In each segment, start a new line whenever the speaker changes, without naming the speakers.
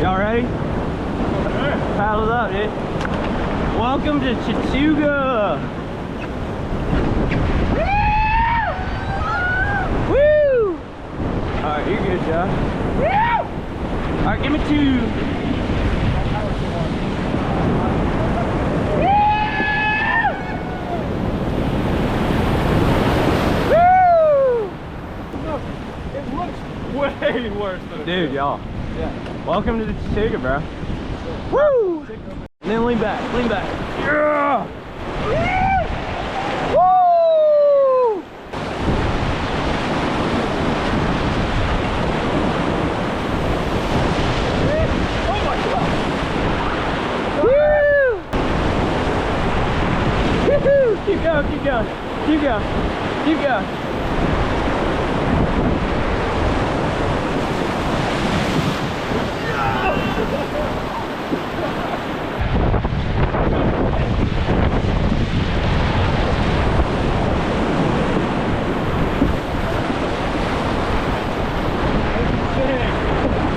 Y'all ready?
Sure.
Paddle up, dude. Welcome to Chattooga. Woo! Alright, you're good, Josh. Alright, give me 2.
Way worse than it
Dude,
is.
y'all.
Yeah.
Welcome to the Chattooga, bro. Woo! And then lean back, lean back. Yeah! Woo!
Oh my god!
Woo! Woohoo! Keep going, keep going, keep going, keep going.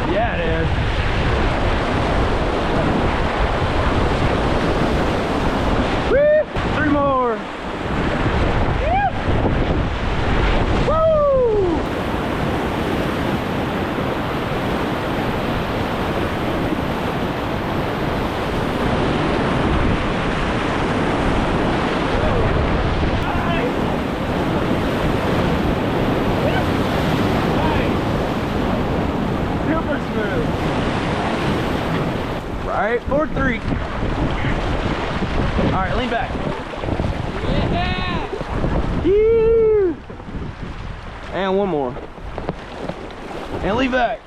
Yeah, it is. Woo! 3 more. Woo!
Super smooth.
Right, 4-3. All right, lean back.
Yeah!
Woo! And 1 more. And lean back.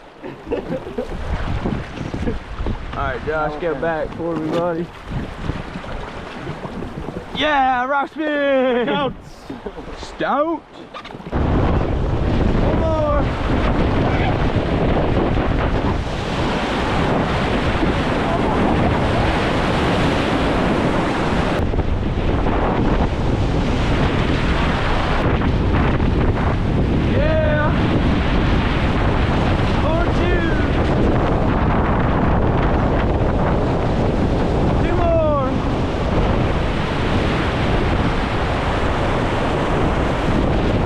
All right, Josh, go back for me, buddy. Yeah, rock spin.
Out.
Stout. 1 more. Yeah. 4-2. 2 more.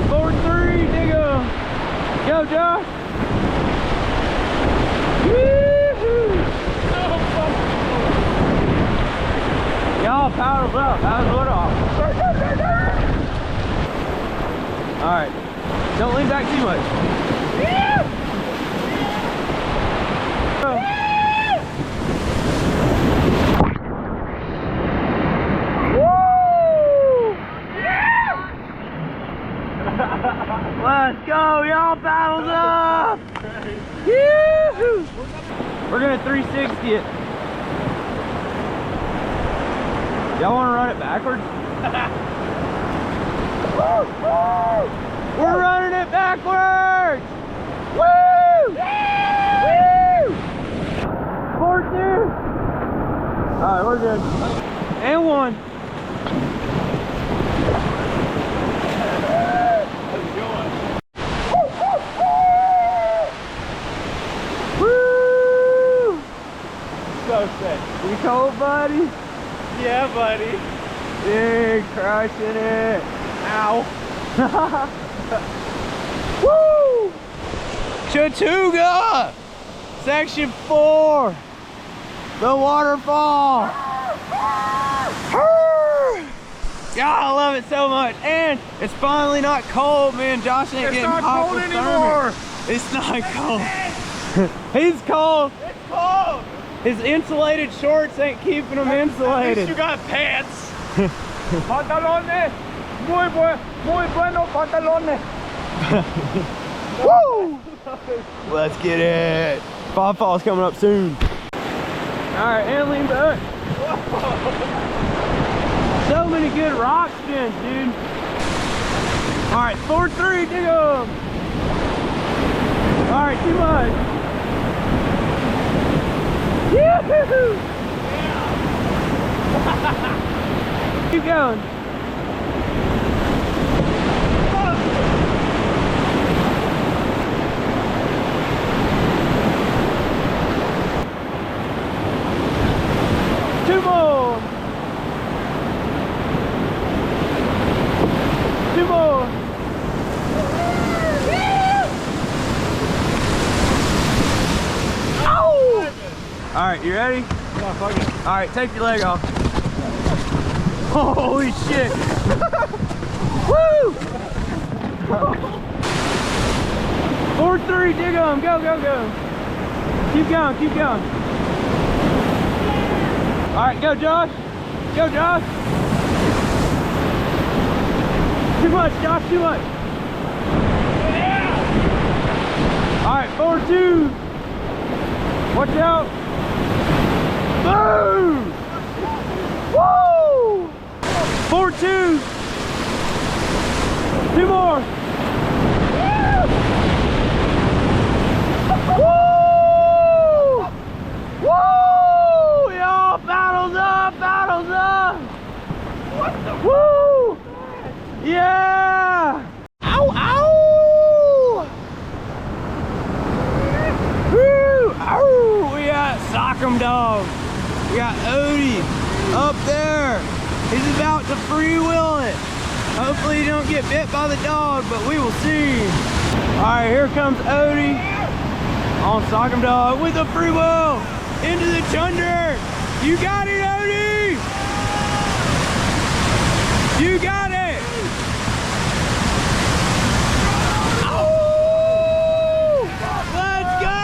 4-3, dig 'em. Go, Josh. Woo-hoo.
So fucking
Y'all paddle up. How's the water off? Alright. Don't lean back too much. Woo! Let's go, y'all paddles up! Yoo-hoo! We're gonna 360 it. Y'all wanna run it backwards? We're running it backwards! Woo! Woo! 4-2. Alright, we're good. And 1.
How's it going?
Woo!
So sick.
You cold, buddy?
Yeah, buddy.
Dude, crushing it.
Ow.
Woo! Chattooga! Section 4. The waterfall. Yeah, I love it so much. And it's finally not cold, man. Josh ain't
It's
getting
not cold
hypothermic.
anymore.
It's not cold. He's cold.
It's cold.
His insulated shorts ain't keeping him
At least
insulated.
you got pants. Pantalones. Muy bueno pantalones.
Woo! Let's get it. Bob Fall's coming up soon. All right, and lean back. So many good rock spins, dude. All right, 4-3, dig 'em. All right, too much. Yoo-hoo! Keep going. All right, you ready?
Yeah, fuck it.
All right, take your leg off. Holy shit. Woo! 4-3, dig on, go, go, go. Keep going, keep going. All right, go, Josh. Go, Josh. Too much, Josh, too much.
Yeah.
All right, 4-2. Watch out. Boom! Woo! 4-2. 2 more. Woo! Woo! Y'all, battles up, battles up.
What the
Woo! Yeah! Ow, ow! Woo! Ow! We got Sock'em Dog. We got Odie up there. He's about to freewheel it. Hopefully he don't get bit by the dog, but we will see. All right, here comes Odie on Sock'em Dog with a freewheel into the chunder. You got it, Odie! You got it! Oh! Let's go!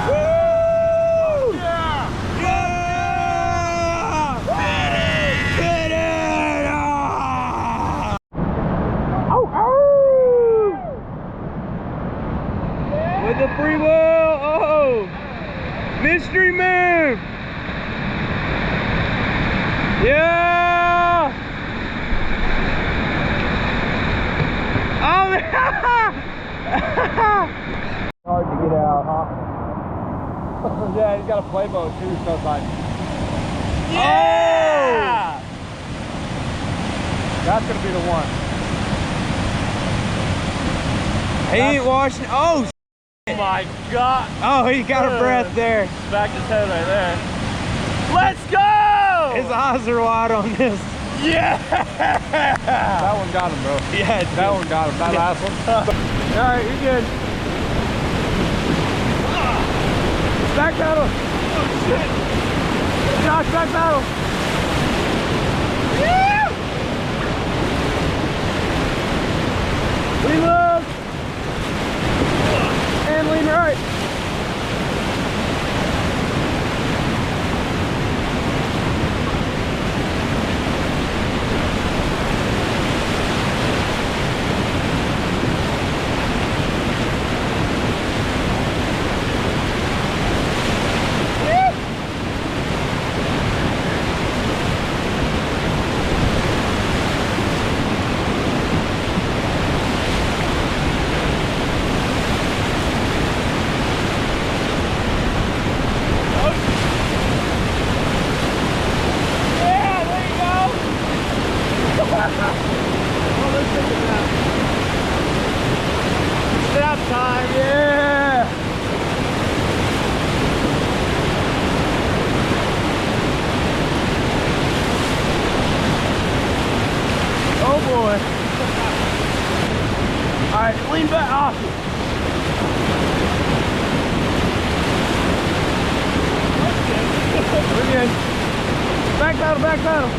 Woo!
Yeah.
Yeah! Hit it! Ah! Oh, oh! With the free wheel, oh! Mystery move! Yeah! Oh! Hard to get out.
Yeah, he's got a play boat too, so it's like,
Yeah!
that's gonna be the one.
He ain't washing. Oh!
Oh my God.
Oh, he got a breath there.
Back his head right there. Let's go!
His eyes are wide on this.
Yeah! That one got him, bro.
Yeah,
That one got him. That last one.
All right, you're good. Back pedal.
Oh shit!
Josh, back pedal. Yeah! Lean left. And lean right.
Nap time.
Yeah! Oh boy. All right, lean back off. We're good. Back pedal, back pedal.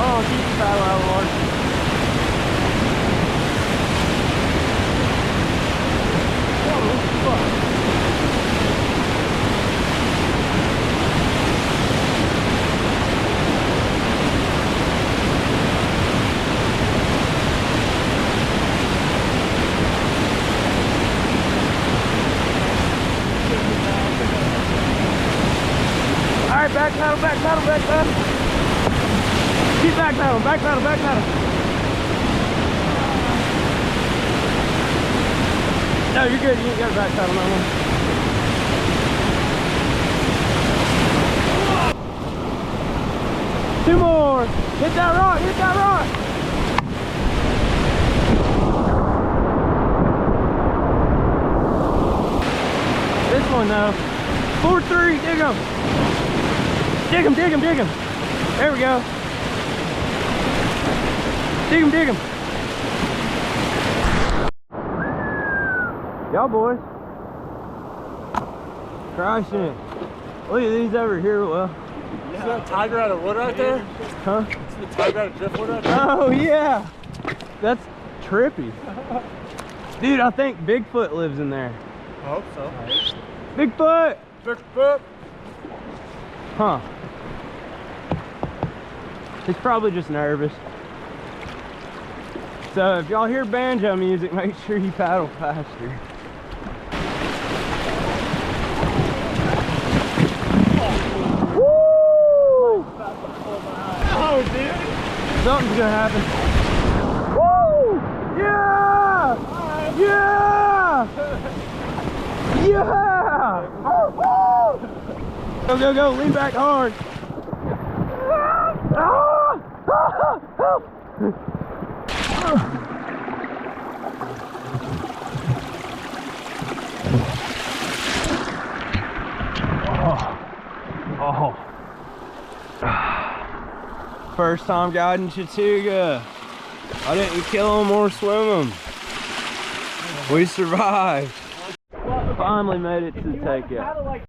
Oh, keep the paddle out of the water. Oh, fuck. All right, back pedal, back pedal, back pedal. Keep back pedal, back pedal, back pedal. No, you're good. You ain't got a back pedal no more. Two more. Hit that rock, hit that rock. This one though. 4-3, dig him. Dig him, dig him, dig him. There we go. Dig him, dig him. Y'all boys. Crushing it. Look at these over here, Will.
See that tiger out of wood right there?
Huh?
See the tiger out of driftwood right there?
Oh, yeah. That's trippy. Dude, I think Bigfoot lives in there.
I hope so.
Bigfoot!
Bigfoot!
Huh. He's probably just nervous. So if y'all hear banjo music, make sure you paddle faster. Woo!
Oh, dude!
Something's gonna happen. Woo! Yeah! Yeah! Yeah! Go, go, go, lean back hard. Oh. First time guiding Chattooga. I didn't kill him or swim him. We survived. Finally made it to the takeout.